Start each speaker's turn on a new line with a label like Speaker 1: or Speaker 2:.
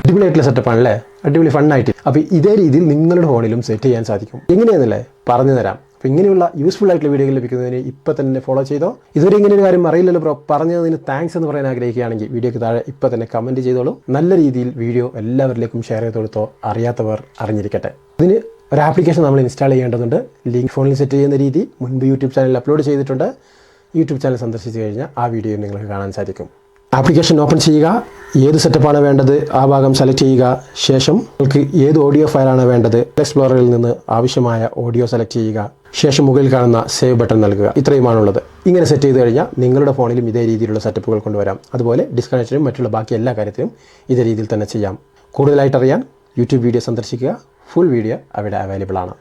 Speaker 1: അടിപൊളിയായിട്ടുള്ള സെറ്റപ്പാണല്ലേ, അടിപൊളി ഫണ്ണായിട്ട്. അപ്പോൾ ഇതേ രീതിയിൽ നിങ്ങളുടെ ഫോണിലും സെറ്റ് ചെയ്യാൻ സാധിക്കും. എങ്ങനെയാണെന്നല്ലേ പറഞ്ഞു തരാം. അപ്പോൾ ഇങ്ങനെയുള്ള യൂസ്ഫുൾ ആയിട്ടുള്ള വീഡിയോകൾ ലഭിക്കുന്നതിന് ഇപ്പോൾ തന്നെ ഫോളോ ചെയ്തോ. ഇതുവരെ ഇങ്ങനെ ഒരു കാര്യം അറിയില്ലല്ലോ ബ്രോ, പറഞ്ഞതിന് താങ്ക്സ് എന്ന് പറയാൻ ആഗ്രഹിക്കുകയാണെങ്കിൽ വീഡിയോക്ക് താഴെ ഇപ്പോൾ തന്നെ കമൻറ്റ് ചെയ്തോളൂ. നല്ല രീതിയിൽ വീഡിയോ എല്ലാവരിലേക്കും ഷെയർ ചെയ്ത് കൊടുത്തോ, അറിയാത്തവർ അറിഞ്ഞിരിക്കട്ടെ. ഇതിന് ഒരു ആപ്ലിക്കേഷൻ നമ്മൾ ഇൻസ്റ്റാൾ ചെയ്യേണ്ടതുണ്ട്. ലിങ്ക് ഫോണിൽ സെറ്റ് ചെയ്യുന്ന രീതി മുൻപ് യൂട്യൂബ് ചാനലിൽ അപ്ലോഡ് ചെയ്തിട്ടുണ്ട്. യൂട്യൂബ് ചാനൽ സന്ദർശിച്ച് കഴിഞ്ഞാൽ ആ വീഡിയോ നിങ്ങൾക്ക് കാണാൻ സാധിക്കും. ആപ്ലിക്കേഷൻ ഓപ്പൺ ചെയ്യുക, ഏത് സെറ്റപ്പാണ് വേണ്ടത് ആ ഭാഗം സെലക്ട് ചെയ്യുക. ശേഷം നിങ്ങൾക്ക് ഏത് ഓഡിയോ ഫയലാണ് വേണ്ടത് എക്സ്പ്ലോററിൽ നിന്ന് ആവശ്യമായ ഓഡിയോ സെലക്ട് ചെയ്യുക. ശേഷം മുകളിൽ കാണുന്ന സേവ് ബട്ടൺ നൽകുക. ഇത്രയുമാണുള്ളത്. ഇങ്ങനെ സെറ്റ് ചെയ്ത് കഴിഞ്ഞാൽ നിങ്ങളുടെ ഫോണിലും ഇതേ രീതിയിലുള്ള സെറ്റപ്പുകൾ കൊണ്ടുവരാം. അതുപോലെ ഡിസ്കണക്ഷനും മറ്റുള്ള ബാക്കി എല്ലാ കാര്യത്തിലും ഇതേ രീതിയിൽ തന്നെ ചെയ്യാം. കൂടുതലായിട്ട് അറിയാൻ യൂട്യൂബ് വീഡിയോ സന്ദർശിക്കുക. ഫുൾ വീഡിയോ അവിടെ അവൈലബിൾ ആണ്.